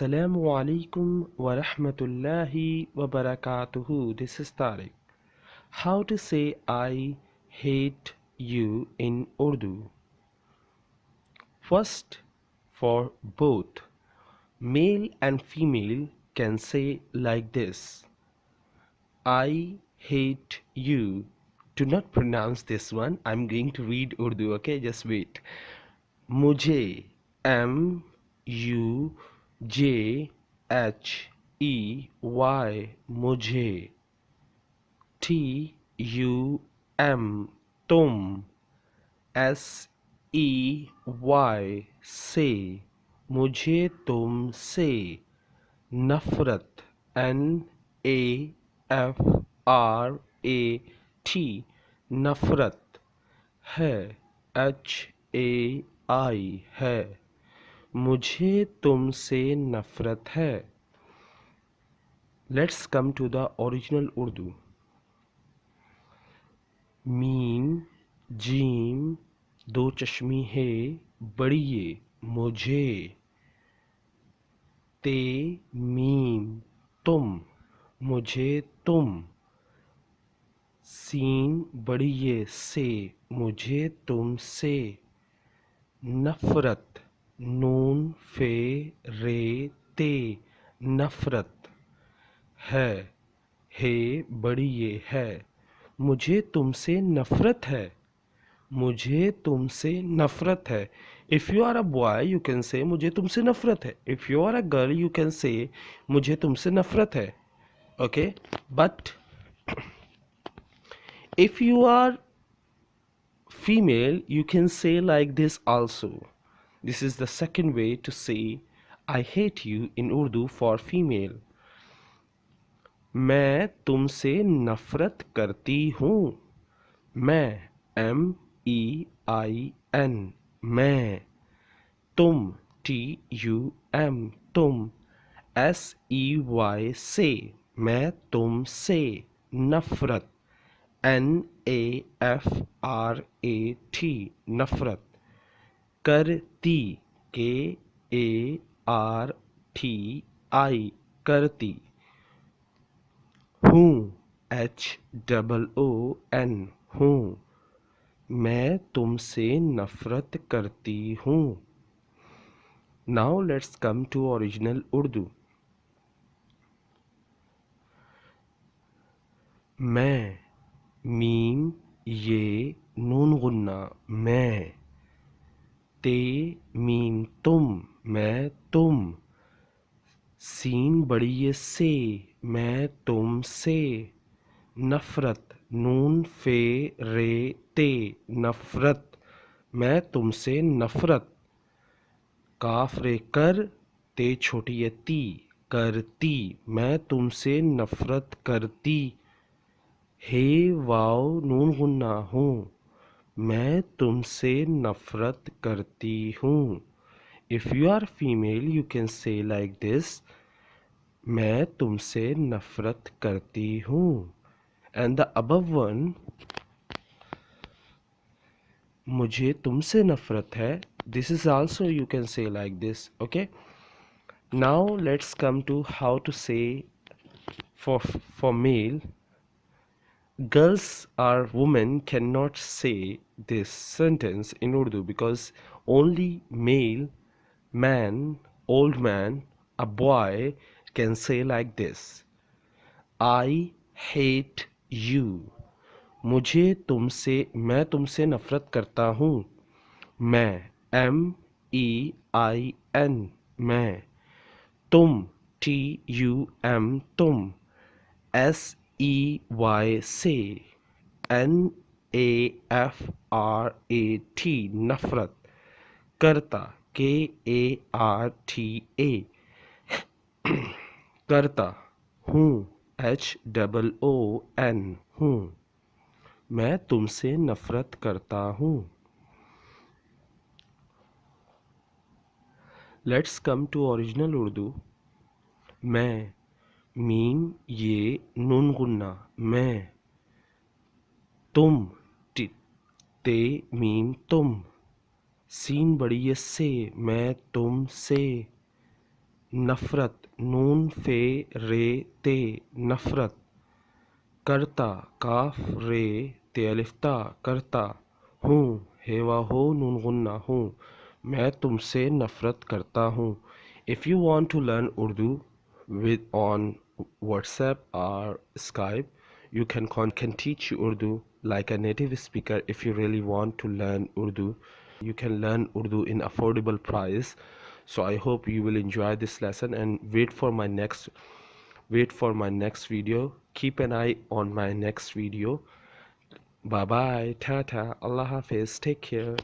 Assalamu alaikum wa rahmatullahi wa barakatuhu. This is Tariq. How to say I hate you in Urdu? First, for both male and female can say like this. I hate you. Do not pronounce this one. I'm going to read Urdu, okay? Just wait. मुझे MUJHEY मुझे TUM तुम SEY से मुझे तुमसे नफरत NAFRAT नफरत है HAI है मुझे तुमसे नफरत है. Let's come to the original Urdu. Meme gym दो चश्मी है बड़ी ये मुझे ते मीम तुम मुझे तुम सीन बड़ी ये से मुझे तुमसे नफरत नून फे रे ते नफरत है हे बड़ी ये है मुझे तुमसे नफरत है मुझे तुमसे नफरत है. If you are a boy you can say मुझे तुमसे नफरत है. If you are a girl you can say मुझे तुमसे नफरत है. Okay but if you are female you can say like this also. This is the second way to say I hate you in Urdu for female. मैं तुमसे नफरत करती हूँ. मैं MEIN मैं तुम TUM तुम SEY से मैं तुमसे नफरत NAFRAT नफरत करती KARTI करती हूँ HOON हूँ मैं तुमसे नफरत करती हूँ. Now let's come to original Urdu. मैं मीम ये नून गुन्ना मैं ते मीम तुम मैं तुम सीन बड़ी ये से मैं तुमसे नफरत नून फे रे ते नफरत मैं तुमसे नफरत काफ रे कर ते छोटी ये ती करती मैं तुमसे नफरत करती हे वाव नून गुन्ना हूँ मैं तुमसे नफरत करती हूँ. If you are female you can say like this मैं तुमसे नफरत करती हूँ. एंड द अबव वन मुझे तुमसे नफरत है. This is also you can say like this. Okay now let's come to how to say for male. Girls or women cannot say this sentence in Urdu because only male, man, old man, a boy can say like this. I hate you. मुझे तुमसे मैं तुमसे नफरत करता हूँ. मैं MEIN मैं तुम TUM तुम SEY से NAFRAT नफरत करता KARTA करता हूँ HOON हूँ मैं तुमसे नफरत करता हूँ. Let's come to original Urdu. मैं मीम ये नून गुन्ना मैं तुम ते मीम तुम सीन बड़ी ये से मैं तुम से नफरत, नून फे रे ते, नफरत। करता, काफ रे ते अलिफ ता, करता। हूँ, हेवा हो नून गुन्ना, हूँ। मैं तुमसे नफरत करता हूँ। If you want to learn Urdu on WhatsApp or Skype, you can teach you Urdu like a native speaker. If you really want to learn Urdu, you can learn Urdu in affordable price. So I hope you will enjoy this lesson and wait for my next video. Keep an eye on my next video. Bye bye, tata, Allah Hafiz, take care.